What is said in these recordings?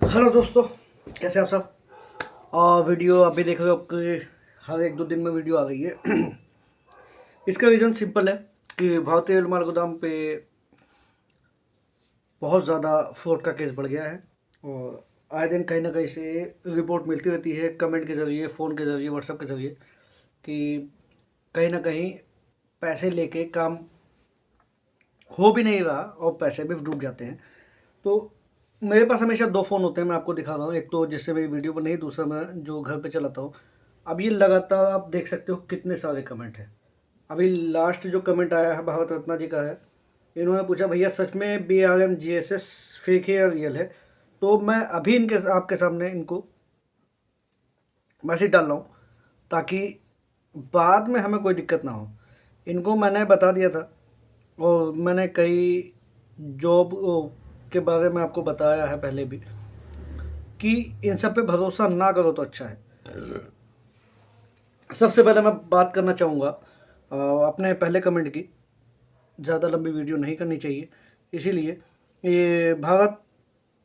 Hello दोस्तों, कैसे आप सब। वीडियो अभी देख रहे हो कि हर एक दो दिन में वीडियो आ गई है। इसका रीज़न सिंपल है कि भारतीय रेल माल गोदाम पे बहुत ज़्यादा फ्रॉड का केस बढ़ गया है। और आए दिन कहीं ना कहीं से रिपोर्ट मिलती रहती है, कमेंट के ज़रिए, फ़ोन के ज़रिए, व्हाट्सएप के ज़रिए, कि कहीं ना कहीं पैसे लेके काम हो भी नहीं रहा और पैसे भी डूब जाते हैं। तो मेरे पास हमेशा दो फ़ोन होते हैं, मैं आपको दिखा रहा हूँ। एक तो जिससे मेरी वीडियो पर नहीं, दूसरा मैं जो घर पे चलाता हूँ। अब ये लगातार आप देख सकते हो कितने सारे कमेंट हैं। अभी लास्ट जो कमेंट आया है भारत रत्ना जी का है। इन्होंने पूछा, भैया सच में BRM GSS फेक है या रियल है। तो मैं अभी इनके आपके सामने इनको मैसेज डाल रहा हूँ ताकि बाद में हमें कोई दिक्कत ना हो। इनको मैंने बता दिया था और मैंने कई जॉब के बारे में आपको बताया है पहले भी कि इन सब पे भरोसा ना करो तो अच्छा है। सबसे पहले मैं बात करना चाहूँगा अपने पहले कमेंट की। ज़्यादा लंबी वीडियो नहीं करनी चाहिए, इसीलिए ये भरत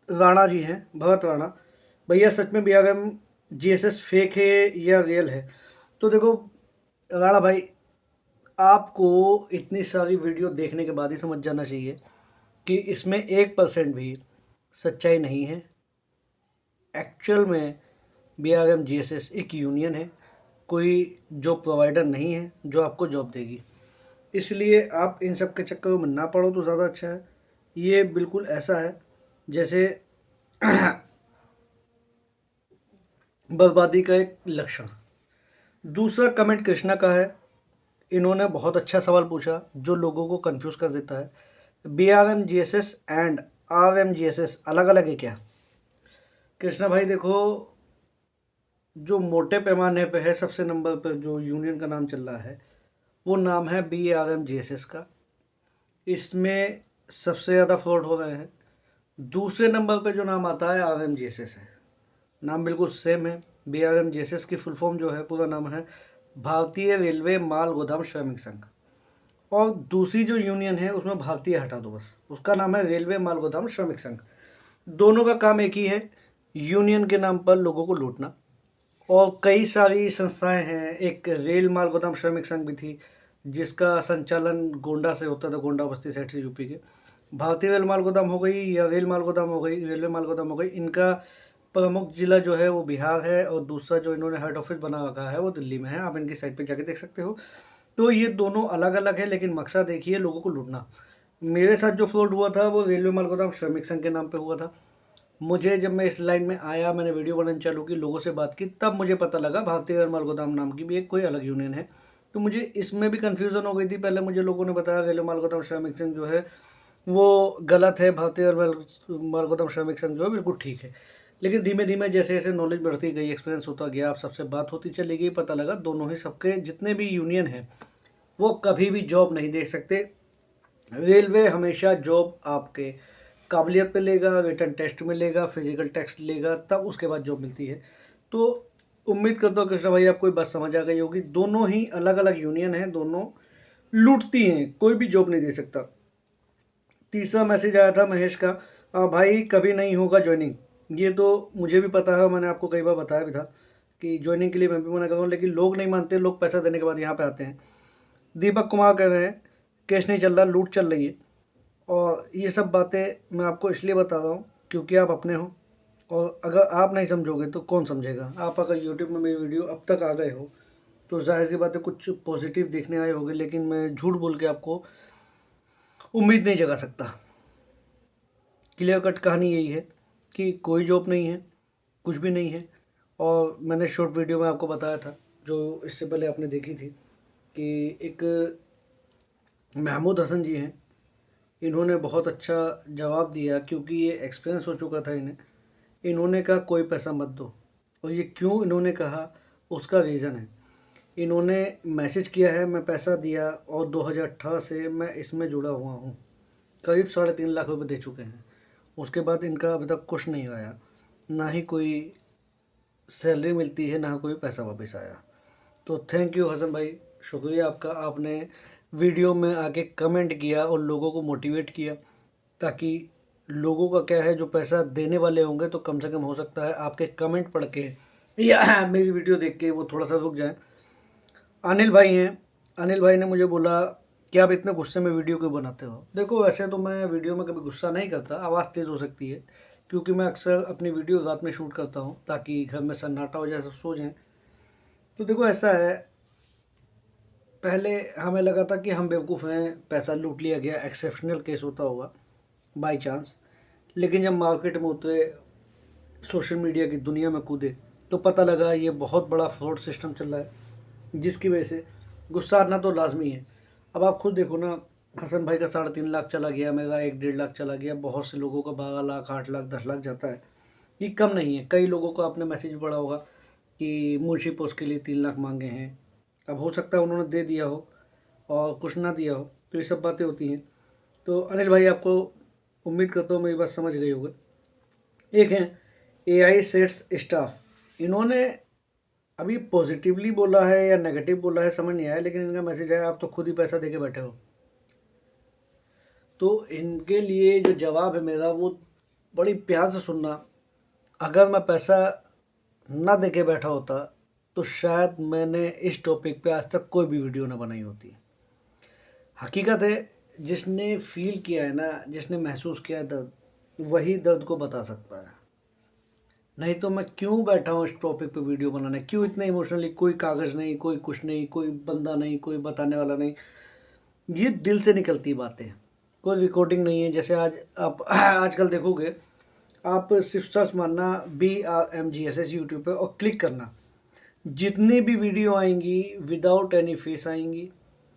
राणा जी हैं, भरत राणा। भैया सच में BRM GSS फेक है या रियल है। तो देखो राणा भाई, आपको इतनी सारी वीडियो देखने के बाद ही समझ जाना चाहिए कि इसमें 1% भी सच्चाई नहीं है। एक्चुअल में BRM GSS एक यूनियन है, कोई जॉब प्रोवाइडर नहीं है जो आपको जॉब देगी। इसलिए आप इन सब के चक्करों में ना पड़ो तो ज़्यादा अच्छा है। ये बिल्कुल ऐसा है जैसे बर्बादी का एक लक्षण। दूसरा कमेंट कृष्णा का है। इन्होंने बहुत अच्छा सवाल पूछा जो लोगों को कंफ्यूज कर देता है। BRM GSS and RM GSS अलग अलग है क्या? कृष्णा भाई देखो, जो मोटे पैमाने पे है, सबसे नंबर पर जो यूनियन का नाम चल रहा है वो नाम है BRM GSS का। इसमें सबसे ज़्यादा फ्रॉड हो रहे हैं। दूसरे नंबर पे जो नाम आता है RM GSS है। नाम बिल्कुल सेम है। BRM GSS की फुल फॉर्म जो है, पूरा नाम है भारतीय रेलवे माल गोदाम श्रमिक संघ। और दूसरी जो यूनियन है उसमें भारतीय हटा दो बस, उसका नाम है रेलवे माल गोदाम श्रमिक संघ। दोनों का काम एक ही है, यूनियन के नाम पर लोगों को लूटना। और कई सारी संस्थाएं हैं, एक रेल माल गोदाम श्रमिक संघ भी थी जिसका संचालन गोंडा से होता था, गोंडा बस्ती साइड से यूपी के। भारतीय रेल माल गोदाम हो गई या रेल माल गोदाम हो गई, रेलवे माल गोदाम हो गई, इनका प्रमुख जिला जो है वो बिहार है और दूसरा जो इन्होंने हेड ऑफिस बना रखा है वो दिल्ली में है। आप इनकी साइट पे जाके देख सकते हो। तो ये दोनों अलग अलग है लेकिन मकसद एक ही है, लोगों को लूटना। मेरे साथ जो फ्रॉड हुआ था वो रेलवे माल गोदाम श्रमिक संघ के नाम पे हुआ था। मुझे जब मैं इस लाइन में आया, मैंने वीडियो बनानी चालू की, लोगों से बात की, तब मुझे पता लगा भारतीय रेल माल गोदाम नाम की भी एक कोई अलग यूनियन है। तो मुझे इसमें भी कन्फ्यूज़न हो गई थी। पहले मुझे लोगों ने बताया रेलवे माल गोदाम श्रमिक संघ जो है वो गलत है, भारतीय रेल माल गोदाम श्रमिक संघ जो है बिल्कुल ठीक है। लेकिन धीमे धीमे जैसे जैसे नॉलेज बढ़ती गई, एक्सपीरियंस होता गया, आप सबसे बात होती चली गई, पता लगा दोनों ही, सबके जितने भी यूनियन हैं वो कभी भी जॉब नहीं दे सकते। रेलवे हमेशा जॉब आपके काबिलियत पे लेगा, रिटन टेस्ट में लेगा, फिजिकल टेस्ट लेगा, तब उसके बाद जॉब मिलती है। तो उम्मीद करता हूँ कृष्णा भाई आपको ये बात समझ आ गई होगी। दोनों ही अलग अलग यूनियन हैं, दोनों लूटती हैं, कोई भी जॉब नहीं दे सकता। तीसरा मैसेज आया था महेश का, भाई कभी नहीं होगा ज्वाइनिंग। ये तो मुझे भी पता है, मैंने आपको कई बार बताया भी था कि ज्वाइनिंग के लिए मैं भी मना कर रहा हूँ, लेकिन लोग नहीं मानते, लोग पैसा देने के बाद यहाँ पे आते हैं। दीपक कुमार कह रहे हैं केस नहीं चल रहा, लूट चल रही है। और ये सब बातें मैं आपको इसलिए बता रहा हूँ क्योंकि आप अपने हो, और अगर आप नहीं समझोगे तो कौन समझेगा। आप अगर यूट्यूब में मेरी वीडियो अब तक आ गए हो तो जाहिर सी बात है कुछ पॉजिटिव देखने आए होंगे, लेकिन मैं झूठ बोल के आपको उम्मीद नहीं जगा सकता। क्लियर कट कहानी यही है कि कोई जॉब नहीं है, कुछ भी नहीं है। और मैंने शॉर्ट वीडियो में आपको बताया था जो इससे पहले आपने देखी थी कि एक महमूद हसन जी हैं, इन्होंने बहुत अच्छा जवाब दिया क्योंकि ये एक्सपीरियंस हो चुका था इन्हें। इन्होंने कहा कोई पैसा मत दो, और ये क्यों इन्होंने कहा उसका रीज़न है। इन्होंने मैसेज किया है, मैं पैसा दिया और 2018 से मैं इसमें जुड़ा हुआ हूँ, करीब 3.5 लाख रुपए दे चुके हैं। उसके बाद इनका अभी तक कुछ नहीं आया, ना ही कोई सैलरी मिलती है, ना कोई पैसा वापस आया। तो थैंक यू हसन भाई, शुक्रिया आपका, आपने वीडियो में आके कमेंट किया और लोगों को मोटिवेट किया ताकि लोगों का क्या है, जो पैसा देने वाले होंगे तो कम से कम हो सकता है आपके कमेंट पढ़ के या मेरी वीडियो देख के वो थोड़ा सा रुक जाएं। अनिल भाई हैं, अनिल भाई ने मुझे बोला कि आप इतने गुस्से में वीडियो क्यों बनाते हो। देखो वैसे तो मैं वीडियो में कभी गुस्सा नहीं करता, आवाज़ तेज़ हो सकती है, क्योंकि मैं अक्सर अपनी वीडियो रात में शूट करता हूँ ताकि घर में सन्नाटा हो जाए, सब सो जाएं। तो देखो ऐसा है, पहले हमें लगा था कि हम बेवकूफ़ हैं, पैसा लूट लिया गया, एक्सेप्शनल केस होता होगा बाई चांस। लेकिन जब मार्केट में उतरे, सोशल मीडिया की दुनिया में कूदे, तो पता लगा ये बहुत बड़ा फ्रॉड सिस्टम चल रहा है, जिसकी वजह से गुस्सा आना तो लाजमी है। अब आप खुद देखो ना, हसन भाई का 3.5 लाख चला गया, मेरा 1-1.5 लाख चला गया, बहुत से लोगों का 12 लाख, 8 लाख, 10 लाख जाता है। ये कम नहीं है। कई लोगों को आपने मैसेज पढ़ा होगा कि मुंशी पोस्ट के लिए 3 लाख मांगे हैं। अब हो सकता है उन्होंने दे दिया हो और कुछ ना दिया हो, तो ये सब बातें होती हैं। तो अनिल भाई, आपको उम्मीद करता हूँ मेरी बात समझ गई होगी। एक है एआई सेट्स स्टाफ, इन्होंने अभी पॉजिटिवली बोला है या नेगेटिव बोला है समझ नहीं आया, लेकिन इनका मैसेज है आप तो खुद ही पैसा देके बैठे हो। तो इनके लिए जो जवाब है मेरा, वो बड़ी प्यार से सुनना। अगर मैं पैसा ना देके बैठा होता तो शायद मैंने इस टॉपिक पे आज तक कोई भी वीडियो ना बनाई होती। हकीकत है, जिसने फील किया है ना, जिसने महसूस किया है दर्द, वही दर्द को बता सकता है। नहीं तो मैं क्यों बैठा हूँ इस टॉपिक पे वीडियो बनाने, क्यों इतने इमोशनली, कोई कागज़ नहीं, कोई कुछ नहीं, कोई बंदा नहीं, कोई बताने वाला नहीं, ये दिल से निकलती बातें, कोई रिकॉर्डिंग नहीं है। जैसे आज आप आजकल देखोगे, आप सिर्फ सर्च मारना BRMGSS यूट्यूब पे और क्लिक करना, जितनी भी वीडियो आएंगी विदाउट एनी फेस आएंगी।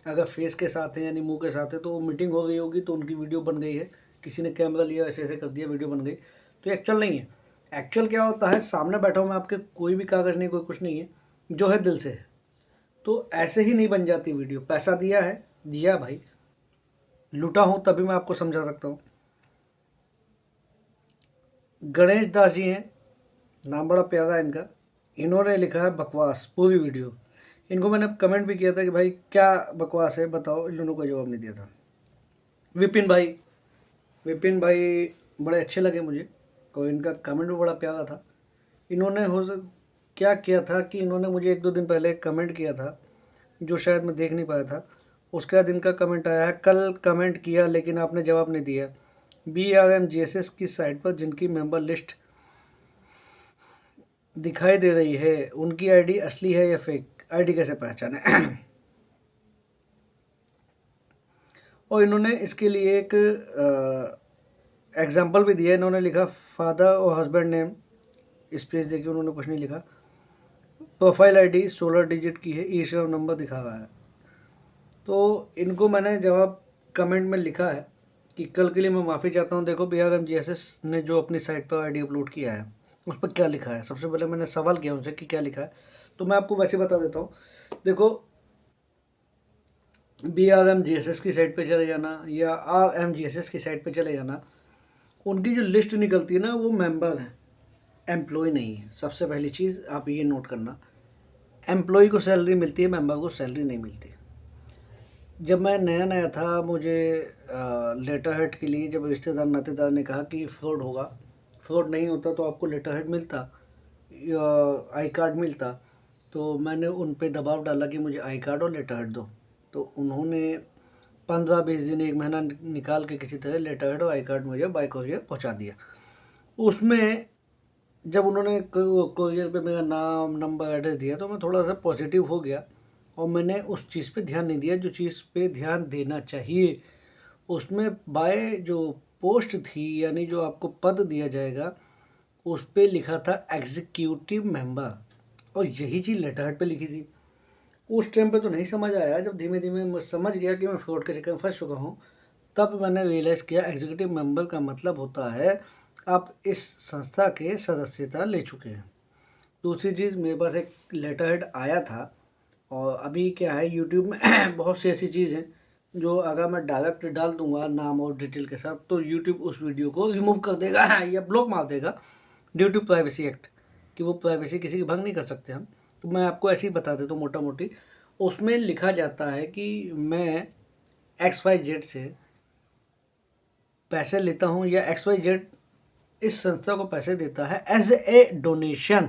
अगर फेस के साथ है यानी मुंह के साथ है तो वो मीटिंग हो गई होगी, तो उनकी वीडियो बन गई है, किसी ने कैमरा लिया ऐसे ऐसे कर दिया, वीडियो बन गई। तो एक्चुअल नहीं है। एक्चुअल क्या होता है, सामने बैठा हूँ मैं आपके, कोई भी कागज़ नहीं, कोई कुछ नहीं है, जो है दिल से है। तो ऐसे ही नहीं बन जाती वीडियो। पैसा दिया है, दिया भाई, लूटा हूँ तभी मैं आपको समझा सकता हूँ। गणेश दास जी हैं, नाम बड़ा प्यारा है इनका, इन्होंने लिखा है बकवास पूरी वीडियो। इनको मैंने कमेंट भी किया था कि भाई क्या बकवास है बताओ, इन लोगों को जवाब नहीं दिया था। विपिन भाई, विपिन भाई बड़े अच्छे लगे मुझे, और इनका कमेंट भी बड़ा प्यारा था। इन्होंने क्या किया था कि इन्होंने मुझे 1-2 दिन पहले कमेंट किया था, जो शायद मैं देख नहीं पाया था। उसके बाद इनका कमेंट आया है, कल कमेंट किया लेकिन आपने जवाब नहीं दिया। BRMGSS की साइट पर जिनकी मेंबर लिस्ट दिखाई दे रही है, उनकी आईडी असली है या फेक, आईडी कैसे पहचाने। और इन्होंने इसके लिए एक एग्जाम्पल भी दिया। इन्होंने लिखा फादर और हस्बैंड नेम, स्पेस देखिए उन्होंने कुछ नहीं लिखा। प्रोफाइल आईडी 16 डिजिट की है, ई श्रम नंबर दिखा रहा है। तो इनको मैंने जवाब कमेंट में लिखा है कि कल के लिए मैं माफ़ी चाहता हूँ। देखो BRMGSS ने जो अपनी साइट पर आईडी अपलोड किया है, उस पर क्या लिखा है। सबसे पहले मैंने सवाल किया उनसे कि क्या लिखा है, तो मैं आपको वैसे बता देता हूँ। देखो, BRMGSS की साइट पे चले जाना या RMGSS की साइट पे चले जाना, उनकी जो लिस्ट निकलती है ना, वो मेंबर हैं, एम्प्लॉय नहीं है। सबसे पहली चीज़ आप ये नोट करना, एम्प्लॉय को सैलरी मिलती है, मेंबर को सैलरी नहीं मिलती। जब मैं नया नया था, मुझे लेटर हेड के लिए जब रिश्तेदार नातेदार ने कहा कि फ्रॉड होगा, फ्रॉड नहीं होता तो आपको लेटर हेड मिलता या आई कार्ड मिलता, तो मैंने उन पे दबाव डाला कि मुझे आई कार्ड और लेटर हेड दो। तो उन्होंने 15-20 दिन, 1 महीना निकाल के किसी तरह लेटर हेड और आई कार्ड मुझे बाय कोरियर पहुंचा दिया। उसमें जब उन्होंने कोरियर पे मेरा नाम, नंबर, एड्रेस दिया, तो मैं थोड़ा सा पॉजिटिव हो गया और मैंने उस चीज़ पे ध्यान नहीं दिया जो चीज़ पे ध्यान देना चाहिए। उसमें बाय जो पोस्ट थी, यानी जो आपको पद दिया जाएगा, उस पे लिखा था एग्जीक्यूटिव मेंबर, और यही चीज़ लेटर हेड पे लिखी थी। उस टाइम पे तो नहीं समझ आया, जब धीमे धीमे मैं समझ गया कि मैं फ्रॉड के चक्कर में फंस चुका हूँ, तब मैंने रियलाइज़ किया एग्जीक्यूटिव मेंबर का मतलब होता है आप इस संस्था के सदस्यता ले चुके हैं। दूसरी चीज़, मेरे पास एक लेटर हेड आया था, और अभी क्या है, यूट्यूब में बहुत सी ऐसी चीज़ हैं जो अगर मैं डायरेक्ट डाल दूंगा नाम और डिटेल के साथ, तो यूट्यूब उस वीडियो को रिमूव कर देगा या ब्लॉक मार देगा, ड्यू टू प्राइवेसी एक्ट, कि वो प्राइवेसी किसी की भंग नहीं कर सकते हम। तो मैं आपको ऐसे ही बता देता हूँ मोटा मोटी। उसमें लिखा जाता है कि मैं XYZ से पैसे लेता हूँ या XYZ इस संस्था को पैसे देता है एज ए डोनेशन,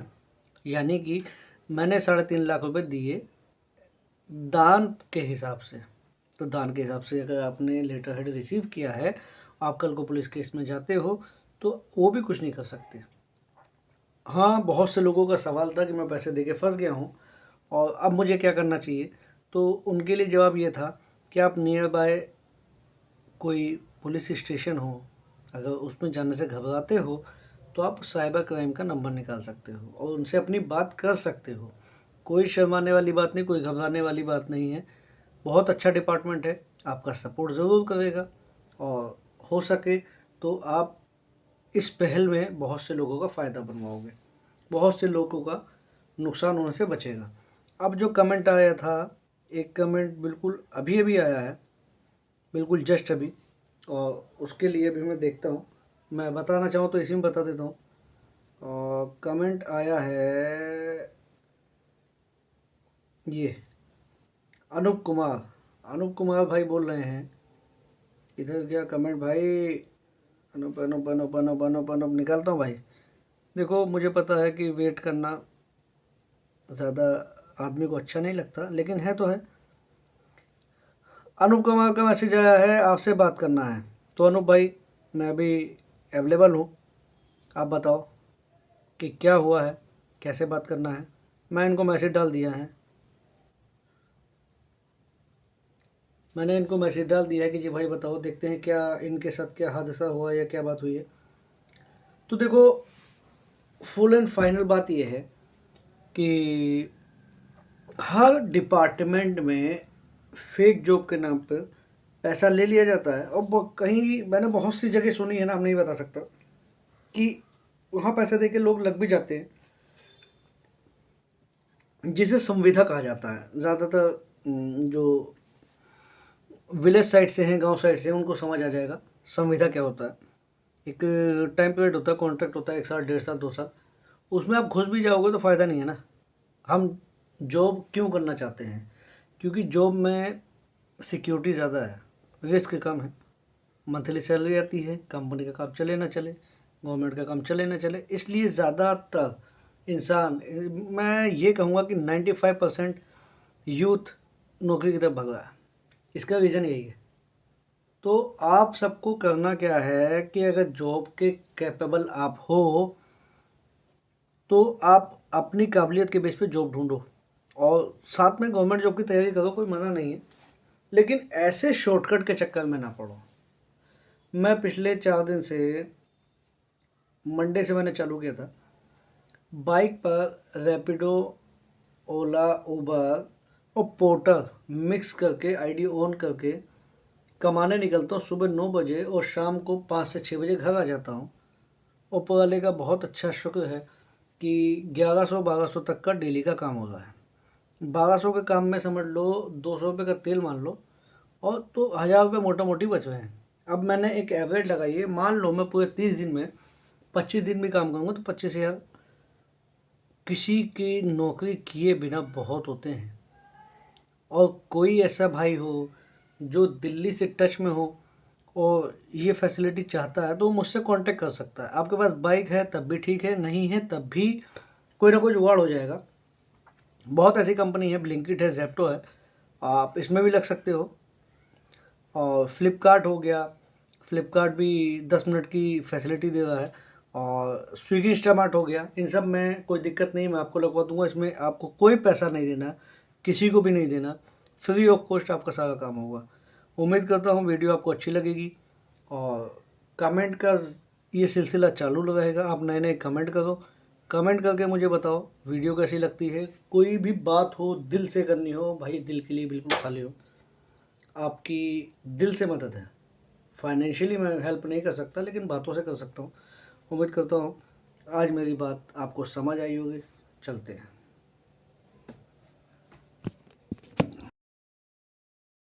यानी कि मैंने 3.5 लाख रुपए दिए दान के हिसाब से, तो दान के हिसाब से अगर आपने लेटर हेड रिसीव किया है, आप कल को पुलिस केस में जाते हो तो वो भी कुछ नहीं कर सकते। हाँ, बहुत से लोगों का सवाल था कि मैं पैसे दे के फंस गया हूँ और अब मुझे क्या करना चाहिए, तो उनके लिए जवाब ये था कि आप नियर बाय कोई पुलिस स्टेशन हो, अगर उसमें जाने से घबराते हो तो आप साइबर क्राइम का नंबर निकाल सकते हो और उनसे अपनी बात कर सकते हो। कोई शर्माने वाली बात नहीं, कोई घबराने वाली बात नहीं है। बहुत अच्छा डिपार्टमेंट है, आपका सपोर्ट ज़रूर करेगा और हो सके तो आप इस पहल में बहुत से लोगों का फ़ायदा बनवाओगे, बहुत से लोगों का नुकसान होने से बचेगा। अब जो कमेंट आया था, एक कमेंट बिल्कुल अभी अभी आया है, बिल्कुल जस्ट अभी, और उसके लिए भी मैं देखता हूँ, मैं बताना चाहूँ तो इसी में बता देता हूँ। और कमेंट आया है ये अनूप कुमार भाई बोल रहे हैं, इधर क्या कमेंट भाई, अनूप अनूप अनूप अनूप अनूप अनूप निकालता हूँ भाई। देखो, मुझे पता है कि वेट करना ज़्यादा आदमी को अच्छा नहीं लगता, लेकिन है तो है। अनूप कुमार का मैसेज आया है, आपसे बात करना है। तो अनूप भाई, मैं अभी अवेलेबल हूँ, आप बताओ कि क्या हुआ है, कैसे बात करना है। मैं इनको मैसेज डाल दिया है, मैंने इनको मैसेज डाल दिया है कि जी भाई बताओ, देखते हैं क्या इनके साथ क्या हादसा हुआ या क्या बात हुई है। तो देखो, फुल एंड फाइनल बात यह है कि हर डिपार्टमेंट में फेक जॉब के नाम पर पैसा ले लिया जाता है और कहीं मैंने बहुत सी जगह सुनी है ना, हम नहीं बता सकता, कि वहाँ पैसे दे के लोग लग भी जाते हैं, जिसे संविदा कहा जाता है। ज़्यादातर जो विलेज साइड से हैं, गांव साइड से हैं, उनको समझ आ जाएगा संविदा क्या होता है। एक टाइम पीरियड होता है, कॉन्ट्रैक्ट होता है, 1 साल 1.5 साल 2 साल, उसमें आप घुस भी जाओगे तो फ़ायदा नहीं है ना। हम जॉब क्यों करना चाहते हैं? क्योंकि जॉब में सिक्योरिटी ज़्यादा है, रिस्क कम है, मंथली सैलरी आती है, कंपनी का काम चले ना चले, गवर्नमेंट का काम चले ना चले, इसलिए ज़्यादातर इंसान, मैं ये कहूँगा कि 95% यूथ नौकरी की तरफ भग रहा है। इसका रीज़न यही है। तो आप सबको करना क्या है कि अगर जॉब के कैपेबल आप हो तो आप अपनी काबिलियत के बेस पे जॉब ढूंढो और साथ में गवर्नमेंट जॉब की तैयारी करो, कोई मना नहीं है, लेकिन ऐसे शॉर्टकट के चक्कर में ना पड़ो। मैं पिछले 4 दिन से, मंडे से मैंने चालू किया था, बाइक पर रैपिडो, ओला, उबर और पोर्टर मिक्स करके आईडी ऑन करके कमाने निकलता हूँ सुबह 9 बजे और शाम को 5 से 6 बजे घर आ जाता हूँ। ऊपर वाले का बहुत अच्छा शुक्र है कि 1100-1200 तक का डेली का काम हो रहा है। 1200 के काम में समझ लो 200 रुपये का तेल मान लो, और तो 1000 रुपये मोटा मोटी बच रहे हैं। अब मैंने एक एवरेज लगाई है, मान लो मैं पूरे 30 दिन में 25 दिन भी काम करूँगा तो 25,000 किसी की नौकरी किए बिना बहुत होते हैं। और कोई ऐसा भाई हो जो दिल्ली से टच में हो और ये फैसिलिटी चाहता है तो वो मुझसे कांटेक्ट कर सकता है। आपके पास बाइक है तब भी ठीक है, नहीं है तब भी कोई ना कोई जुगाड़ हो जाएगा। बहुत ऐसी कंपनी है, ब्लिंकिट है, जेप्टो है, आप इसमें भी लग सकते हो। और फ्लिपकार्ट हो गया, फ्लिपकार्ट भी 10 मिनट की फैसिलिटी दे रहा है। और स्विगी इंस्टामार्ट हो गया, इन सब में कोई दिक्कत नहीं, मैं आपको लगवा दूंगा। इसमें आपको कोई पैसा नहीं देना, किसी को भी नहीं देना, फ्री ऑफ कॉस्ट आपका सारा काम होगा। उम्मीद करता हूँ वीडियो आपको अच्छी लगेगी और कमेंट का ये सिलसिला चालू रहेगा। आप नए नए कमेंट करो, कमेंट करके मुझे बताओ वीडियो कैसी लगती है। कोई भी बात हो दिल से करनी हो भाई, दिल के लिए बिल्कुल खाली हो, आपकी दिल से मदद है। फाइनेंशियली मैं हेल्प नहीं कर सकता, लेकिन बातों से कर सकता हूँ। उम्मीद करता हूँ आज मेरी बात आपको समझ आई होगी। चलते हैं।